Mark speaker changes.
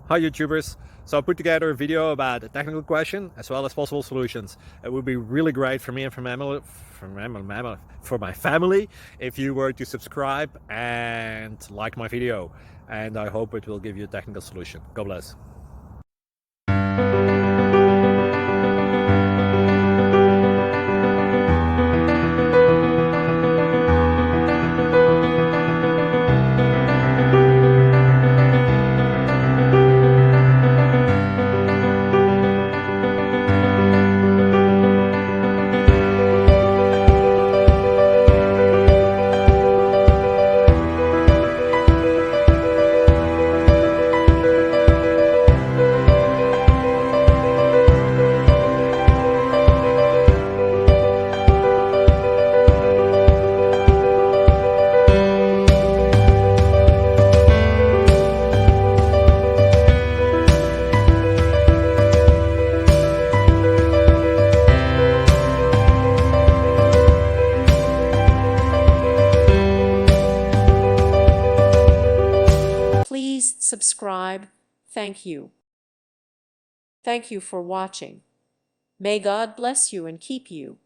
Speaker 1: Hi YouTubers! So I put together a video about a technical question as well as possible solutions. It would be really great for me and for my family if you were to subscribe and like my video, and I hope it will give you a technical solution. God bless.
Speaker 2: Please subscribe. Thank you. Thank you for watching. May God bless you and keep you.